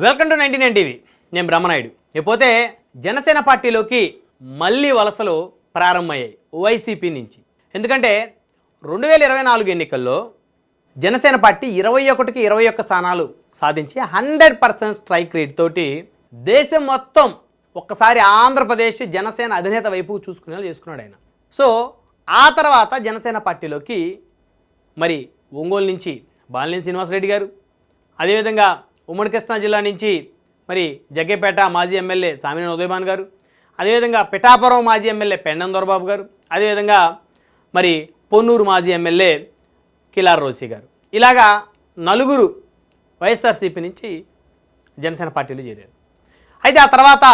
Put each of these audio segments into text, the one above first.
Welcome to 99 TV. నేను బ్రహ్మనాయుడు. ఇకపోతే జనసేన పార్టీలోకి మళ్ళీ వలసలు ప్రారంభమయ్యాయి వైసీపీ నుంచి. ఎందుకంటే 2024 ఎన్నికల్లో జనసేన పార్టీ 21కి 21 స్థానాలు సాధించి 100% స్ట్రైక్ రేట్ తోటి దేశం మొత్తం ఒక్కసారి ఆంధ్రప్రదేశ్ జనసేన అధినేత వైపు చూసుకునేలా చేసుకున్నాడు ఆయన. సో ఆ తర్వాత జనసేన పార్టీలోకి మరి ఒంగోలు నుంచి బాలినేని శ్రీనివాసరెడ్డి గారు, అదేవిధంగా ఉమ్మడి కృష్ణా జిల్లా నుంచి మరి జగ్గేపేట మాజీ ఎమ్మెల్యే సామినేని ఉదయభాన్ గారు, అదేవిధంగా పిఠాపురం మాజీ ఎమ్మెల్యే పెండం దొరబాబు గారు, అదేవిధంగా మరి పొన్నూరు మాజీ ఎమ్మెల్యే కిలార్ రోసి గారు, ఇలాగా నలుగురు వైఎస్ఆర్సీపీ నుంచి జనసేన పార్టీలో చేరారు. అయితే ఆ తర్వాత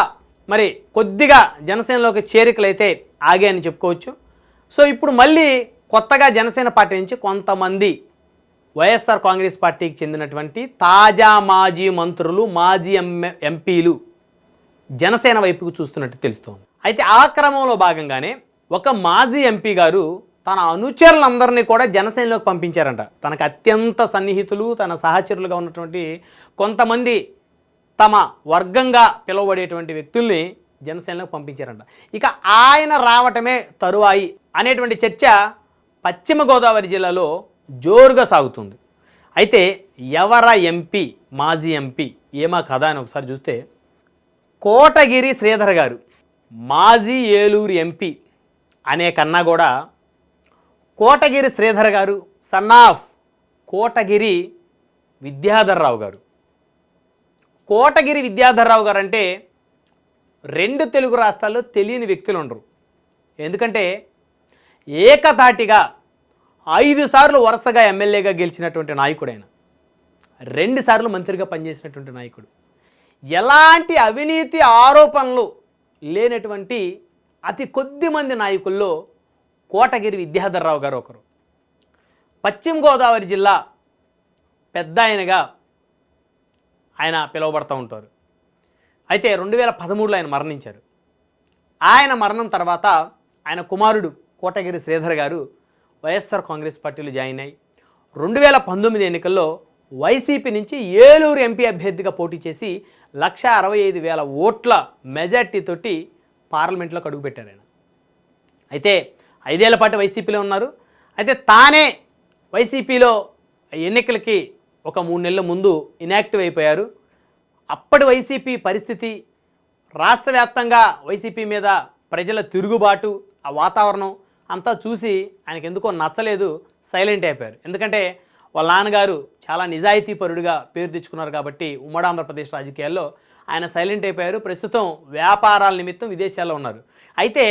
మరి కొద్దిగా జనసేనలోకి చేరికలైతే ఆగాయని చెప్పుకోవచ్చు. సో ఇప్పుడు మళ్ళీ కొత్తగా జనసేన పార్టీ నుంచి కొంతమంది వైఎస్ఆర్ కాంగ్రెస్ పార్టీకి చెందినటువంటి తాజా మాజీ మంత్రులు, మాజీ ఎంపీలు జనసేన వైపుకు చూస్తున్నట్టు తెలుస్తోంది. అయితే ఆ క్రమంలో భాగంగానే ఒక మాజీ ఎంపీ గారు తన అనుచరులందరినీ కూడా జనసేనలోకి పంపించారంట. తనకు అత్యంత సన్నిహితులు, తన సహచరులుగా ఉన్నటువంటి కొంతమంది తమ వర్గంగా పిలువబడేటువంటి వ్యక్తుల్ని జనసేనలోకి పంపించారంట. ఇక ఆయన రావటమే తరువాయి అనేటువంటి చర్చ పశ్చిమ గోదావరి జిల్లాలో జోరుగా సాగుతుంది. అయితే ఎవర ఎంపీ, మాజీ ఎంపీ ఏమా కథ అని ఒకసారి చూస్తే, కోటగిరి శ్రీధర్ గారు మాజీ ఏలూరు ఎంపీ అనే కన్నా కూడా కోటగిరి శ్రీధర్ గారు సన్ ఆఫ్ కోటగిరి విద్యాధర్రావు గారు. కోటగిరి విద్యాధర్రావు గారు అంటే రెండు తెలుగు రాష్ట్రాల్లో తెలియని వ్యక్తులు ఉండరు. ఎందుకంటే ఏకధాటిగా 5 సార్లు వరుసగా ఎమ్మెల్యేగా గెలిచినటువంటి నాయకుడు ఆయన. 2 సార్లు మంత్రిగా పనిచేసినటువంటి నాయకుడు. ఎలాంటి అవినీతి ఆరోపణలు లేనటువంటి అతి కొద్ది మంది నాయకుల్లో కోటగిరి విద్యాధర్రావు గారు ఒకరు. పశ్చిమ గోదావరి జిల్లా పెద్ద ఆయనగా ఆయన పిలువబడుతూ ఉంటారు. అయితే 2013లో ఆయన మరణించారు. ఆయన మరణం తర్వాత ఆయన కుమారుడు కోటగిరి శ్రీధర్ గారు వైఎస్ఆర్ కాంగ్రెస్ పార్టీలో జాయిన్ అయ్యి 2019 ఎన్నికల్లో వైసీపీ నుంచి ఏలూరు ఎంపీ అభ్యర్థిగా పోటీ చేసి 165,000 ఓట్ల మెజార్టీతోటి పార్లమెంట్లోకి అడుగుపెట్టారు ఆయన. అయితే 5 ఏళ్ల పాటు వైసీపీలో ఉన్నారు. అయితే తానే వైసీపీలో ఎన్నికలకి ఒక 3 నెలల ముందు ఇన్యాక్టివ్ అయిపోయారు. అప్పటి వైసీపీ పరిస్థితి, రాష్ట్ర వ్యాప్తంగా వైసీపీ మీద ప్రజల తిరుగుబాటు, ఆ వాతావరణం అంతా చూసి ఆయనకు ఎందుకో నచ్చలేదు, సైలెంట్ అయిపోయారు. ఎందుకంటే వాళ్ళ నాన్నగారు చాలా నిజాయితీపరుడుగా పేరు తెచ్చుకున్నారు కాబట్టి ఉమ్మడి ఆంధ్రప్రదేశ్ రాజకీయాల్లో ఆయన సైలెంట్ అయిపోయారు. ప్రస్తుతం వ్యాపారాల నిమిత్తం విదేశాల్లో ఉన్నారు. అయితే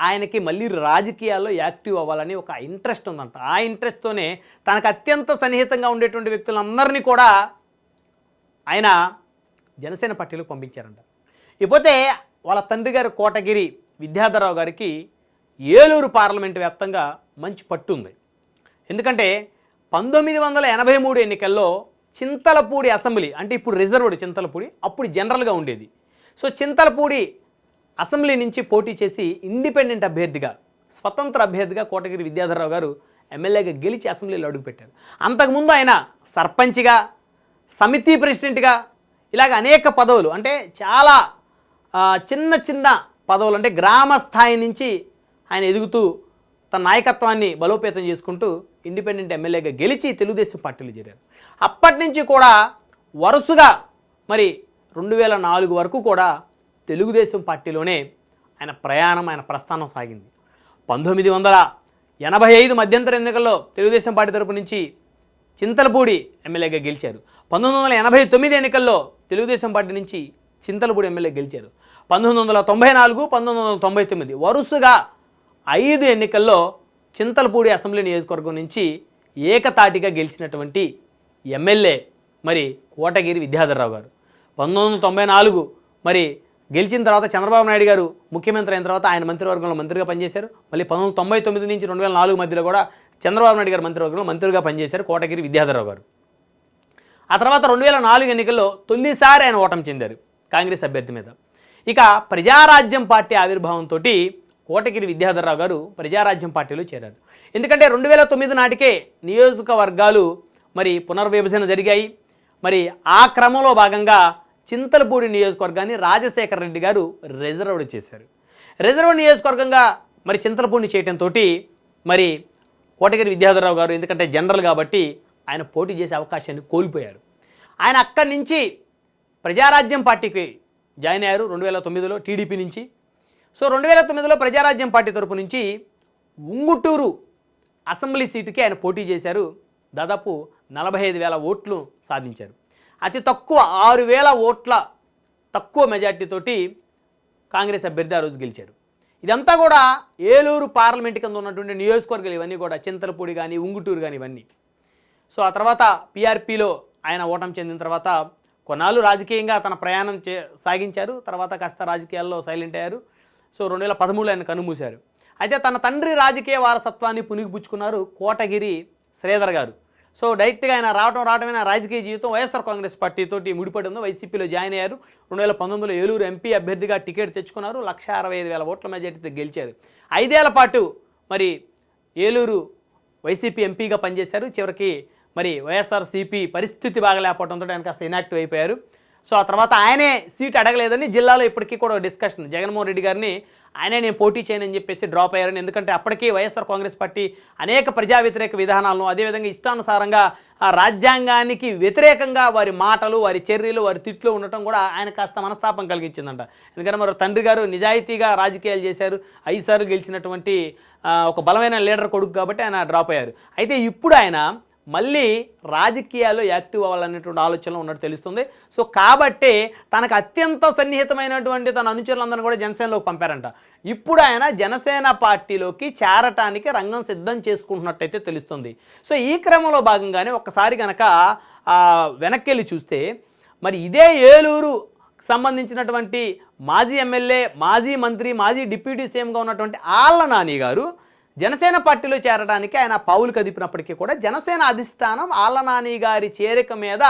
ఆయనకి మళ్ళీ రాజకీయాల్లో యాక్టివ్ అవ్వాలని ఒక ఇంట్రెస్ట్ ఉందంట. ఆ ఇంట్రెస్ట్తోనే తనకు అత్యంత సన్నిహితంగా ఉండేటువంటి వ్యక్తులందరినీ కూడా ఆయన జనసేన పార్టీలోకి పంపించారంట. ఇకపోతే వాళ్ళ తండ్రి గారు కోటగిరి విద్యాధర్రావు గారికి ఏలూరు పార్లమెంటు వ్యాప్తంగా మంచి పట్టు ఉంది. ఎందుకంటే 1983 ఎన్నికల్లో చింతలపూడి అసెంబ్లీ, అంటే ఇప్పుడు రిజర్వ్డ్ చింతలపూడి, అప్పుడు జనరల్గా ఉండేది. సో చింతలపూడి అసెంబ్లీ నుంచి పోటీ చేసి ఇండిపెండెంట్ అభ్యర్థిగా, స్వతంత్ర అభ్యర్థిగా కోటగిరి విద్యాధర్రావు గారు ఎమ్మెల్యేగా గెలిచి అసెంబ్లీలో అడుగుపెట్టారు. అంతకుముందు ఆయన సర్పంచ్గా, సమితి ప్రెసిడెంట్గా, ఇలాగ అనేక పదవులు, అంటే చాలా చిన్న చిన్న పదవులు, అంటే గ్రామ స్థాయి నుంచి ఆయన ఎదుగుతూ తన నాయకత్వాన్ని బలోపేతం చేసుకుంటూ ఇండిపెండెంట్ ఎమ్మెల్యేగా గెలిచి తెలుగుదేశం పార్టీలో చేరారు. అప్పటి నుంచి కూడా వరుసగా మరి 2004 వరకు కూడా తెలుగుదేశం పార్టీలోనే ఆయన ప్రయాణం, ఆయన ప్రస్థానం సాగింది. 1985 మధ్యంతర ఎన్నికల్లో తెలుగుదేశం పార్టీ తరపు నుంచి చింతలపూడి ఎమ్మెల్యేగా గెలిచారు. 1989 ఎన్నికల్లో తెలుగుదేశం పార్టీ నుంచి చింతలపూడి ఎమ్మెల్యే గెలిచారు. 1994, 1999 వరుసగా 5 ఎన్నికల్లో చింతలపూడి అసెంబ్లీ నియోజకవర్గం నుంచి ఏకతాటిగా గెలిచినటువంటి ఎమ్మెల్యే మరి కోటగిరి విద్యాధర్రావు గారు. 1994 మరి గెలిచిన తర్వాత చంద్రబాబు నాయుడు గారు ముఖ్యమంత్రి అయిన తర్వాత ఆయన మంత్రివర్గంలో మంత్రిగా పనిచేశారు. మళ్ళీ 1999 నుంచి 2004 మధ్యలో కూడా చంద్రబాబు నాయుడు గారు మంత్రివర్గంలో మంత్రిగా పనిచేశారు కోటగిరి విద్యాధర్రావు గారు. ఆ తర్వాత 2004 ఎన్నికల్లో తొలిసారి ఆయన ఓటమి చెందారు కాంగ్రెస్ అభ్యర్థి మీద. ఇక ప్రజారాజ్యం పార్టీ ఆవిర్భావంతో కోటగిరి విద్యాధర్రావు గారు ప్రజారాజ్యం పార్టీలో చేరారు. ఎందుకంటే 2009 నాటికే నియోజకవర్గాలు మరి పునర్విభజన జరిగాయి. మరి ఆ క్రమంలో భాగంగా చింతలపూడి నియోజకవర్గాన్ని రాజశేఖర రెడ్డి గారు రిజర్వ్డ్ చేశారు. రిజర్వ్ నియోజకవర్గంగా మరి చింతలపూడిని చేయడంతో మరి కోటగిరి విద్యాధరరావు గారు, ఎందుకంటే జనరల్ కాబట్టి ఆయన పోటీ చేసే అవకాశాన్ని కోల్పోయారు. ఆయన అక్కడి నుంచి ప్రజారాజ్యం పార్టీకి జాయిన్ అయ్యారు 2009లో టీడీపీ నుంచి. సో 2009లో ప్రజారాజ్యం పార్టీ తరపు నుంచి ఉంగుటూరు అసెంబ్లీ సీటుకి ఆయన పోటీ చేశారు. దాదాపు 45,000 ఓట్లు సాధించారు. అతి తక్కువ 6,000 ఓట్ల తక్కువ మెజార్టీతోటి కాంగ్రెస్ అభ్యర్థి ఆ రోజు గెలిచారు. ఇదంతా కూడా ఏలూరు పార్లమెంట్ కింద ఉన్నటువంటి నియోజకవర్గాలు ఇవన్నీ కూడా, చింతలపూడి కానీ ఉంగుటూరు కానీ ఇవన్నీ. సో ఆ తర్వాత పీఆర్పీలో ఆయన ఓటమి చెందిన తర్వాత కొన్నాళ్ళు రాజకీయంగా తన ప్రయాణం సాగించారు. తర్వాత కాస్త రాజకీయాల్లో సైలెంట్ అయ్యారు. సో 2013లో ఆయన కన్నుమూశారు. అయితే తన తండ్రి రాజకీయ వారసత్వాన్ని పునిగిపుచ్చుకున్నారు కోటగిరి శ్రీధర్ గారు. సో డైరెక్ట్గా ఆయన రావడమే రాజకీయ జీవితం వైఎస్ఆర్ కాంగ్రెస్ పార్టీతోటి ముడిపడి ఉంది. వైసీపీలో జాయిన్ అయ్యారు. 2019లో ఏలూరు ఎంపీ అభ్యర్థిగా టికెట్ తెచ్చుకున్నారు. 165,000 ఓట్ల మెజార్టీతో గెలిచారు. 5 ఏళ్ల పాటు మరి ఏలూరు వైసీపీ ఎంపీగా పనిచేశారు. చివరికి మరి వైఎస్ఆర్సీపీ పరిస్థితి బాగలేకపోవడంతో ఆయన కాస్త ఇనాక్టివ్ అయిపోయారు. సో ఆ తర్వాత ఆయనే సీట్ అడగలేదని జిల్లాలో ఇప్పటికీ కూడా డిస్కషన్, జగన్మోహన్ రెడ్డి గారిని ఆయనే నేను పోటీ చేయనని చెప్పేసి డ్రాప్ అయ్యారని. ఎందుకంటే అప్పటికీ వైఎస్ఆర్ కాంగ్రెస్ పార్టీ అనేక ప్రజా వ్యతిరేక విధానాలను, అదేవిధంగా ఇష్టానుసారంగా రాజ్యాంగానికి వ్యతిరేకంగా వారి మాటలు, వారి చర్యలు, వారి తిట్లు ఉండటం కూడా ఆయన కాస్త మనస్తాపం కలిగించిందంట. ఎందుకంటే మరి తండ్రి గారు నిజాయితీగా రాజకీయాలు చేశారు, 5 సార్లు గెలిచినటువంటి ఒక బలమైన లీడర్ కొడుకు కాబట్టి ఆయన డ్రాప్ అయ్యారు. అయితే ఇప్పుడు ఆయన మళ్ళీ రాజకీయాల్లో యాక్టివ్ అవ్వాలనేటువంటి ఆలోచనలో ఉన్నట్టు తెలుస్తుంది. సో కాబట్టే తనకు అత్యంత సన్నిహితమైనటువంటి తన అనుచరులందరినీ కూడా జనసేనలోకి పంపారంట. ఇప్పుడు ఆయన జనసేన పార్టీలోకి చేరటానికి రంగం సిద్ధం చేసుకుంటున్నట్టయితే తెలుస్తుంది. సో ఈ క్రమంలో భాగంగానే ఒక్కసారి కనుక వెనక్కి వెళ్ళి చూస్తే మరి ఇదే ఏలూరు సంబంధించినటువంటి మాజీ ఎమ్మెల్యే, మాజీ మంత్రి, మాజీ డిప్యూటీ సీఎంగా ఉన్నటువంటి ఆళ్ల నాని గారు జనసేన పార్టీలో చేరడానికి ఆయన పావులు కదిపినప్పటికీ కూడా జనసేన అధిష్టానం ఆళ్ల నాని గారి చేరిక మీద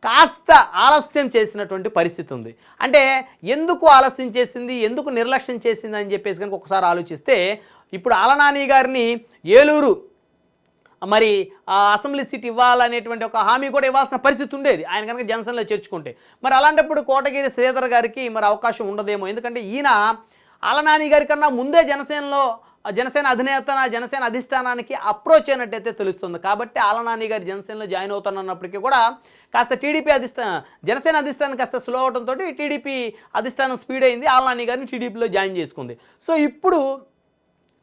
కాస్త ఆలస్యం చేసినటువంటి పరిస్థితి ఉంది. అంటే ఎందుకు ఆలస్యం చేసింది, ఎందుకు నిర్లక్ష్యం చేసింది అని చెప్పేసి కనుక ఒకసారి ఆలోచిస్తే, ఇప్పుడు ఆళ్ల నాని గారిని ఏలూరు మరి అసెంబ్లీ సీట్ ఇవ్వాలనేటువంటి ఒక హామీ కూడా ఇవ్వాల్సిన పరిస్థితి ఉండేది ఆయన కనుక జనసేనలో చేర్చుకుంటే. మరి అలాంటప్పుడు కోటగిరి శ్రీధర్ గారికి మరి అవకాశం ఉండదేమో. ఎందుకంటే ఈయన ఆళ్ల నాని గారి కన్నా ముందే జనసేన అధినేత, జనసేన అధిష్టానానికి అప్రోచ్ అయినట్టయితే తెలుస్తుంది. కాబట్టి ఆళ్ల నాని గారు జనసేనలో జాయిన్ అవుతానన్నప్పటికీ కూడా కాస్త జనసేన అధిష్టానం కాస్త స్లో అవడంతో టీడీపీ అధిష్టానం స్పీడ్ అయింది, ఆళ్ల నాని గారిని టీడీపీలో జాయిన్ చేసుకుంది. సో ఇప్పుడు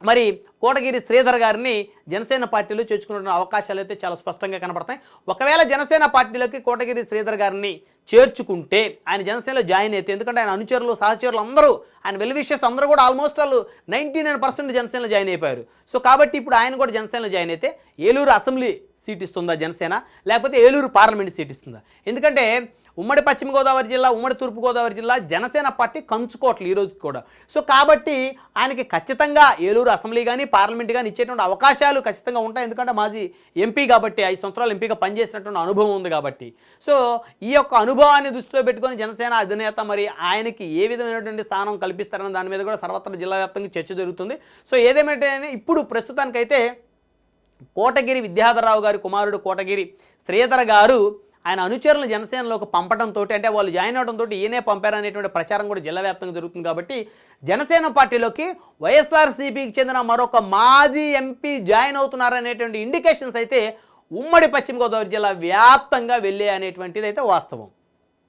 మరి కోటగిరి శ్రీధర్ గారిని జనసేన పార్టీలో చేర్చుకున్న అవకాశాలు అయితే చాలా స్పష్టంగా కనపడతాయి. ఒకవేళ జనసేన పార్టీలోకి కోటగిరి శ్రీధర్ గారిని చేర్చుకుంటే ఆయన జనసేనలో జాయిన్ అయితే, ఎందుకంటే ఆయన అనుచరులు, సహచరులు అందరూ, ఆయన వెల్ విషర్స్ అందరూ కూడా ఆల్మోస్ట్ వాళ్ళు 99% జనసేనలో జాయిన్ అయిపోయారు. సో కాబట్టి ఇప్పుడు ఆయన కూడా జనసేనలో జాయిన్ అయితే ఏలూరు అసెంబ్లీ సీట్ ఇస్తుందా జనసేన, లేకపోతే ఏలూరు పార్లమెంట్ సీట్ ఇస్తుందా? ఎందుకంటే ఉమ్మడి పశ్చిమ గోదావరి జిల్లా, ఉమ్మడి తూర్పుగోదావరి జిల్లా జనసేన పార్టీ కంచుకోట్లు ఈ రోజుకి కూడా. సో కాబట్టి ఆయనకి ఖచ్చితంగా ఏలూరు అసెంబ్లీ కానీ పార్లమెంట్ కానీ ఇచ్చేటువంటి అవకాశాలు ఖచ్చితంగా ఉంటాయి. ఎందుకంటే మాజీ ఎంపీ కాబట్టి, 5 సంవత్సరాలు ఎంపీగా పనిచేసినటువంటి అనుభవం ఉంది కాబట్టి. సో ఈ యొక్క అనుభవాన్ని దృష్టిలో పెట్టుకొని జనసేన అధినేత మరి ఆయనకి ఏ విధమైనటువంటి స్థానం కల్పిస్తారన్న దాని మీద కూడా సర్వత్రా జిల్లా వ్యాప్తంగా చర్చ జరుగుతుంది. సో ఏదేమైతే ఇప్పుడు ప్రస్తుతానికైతే కోటగిరి విద్యాధరరావు గారి కుమారుడు కోటగిరి శ్రీధర్ గారు ఆయన అనుచరులు జనసేనలోకి పంపడంతో, అంటే వాళ్ళు జాయిన్ అవడంతో ఈయనే పంపారనేటువంటి ప్రచారం కూడా జిల్లా వ్యాప్తంగా జరుగుతుంది. కాబట్టి జనసేన పార్టీలోకి వైఎస్ఆర్సీపీకి చెందిన మరొక మాజీ ఎంపీ జాయిన్ అవుతున్నారనేటువంటి ఇండికేషన్స్ అయితే ఉమ్మడి పశ్చిమ గోదావరి జిల్లా వ్యాప్తంగా వెళ్ళే అనేటువంటిది అయితే వాస్తవం.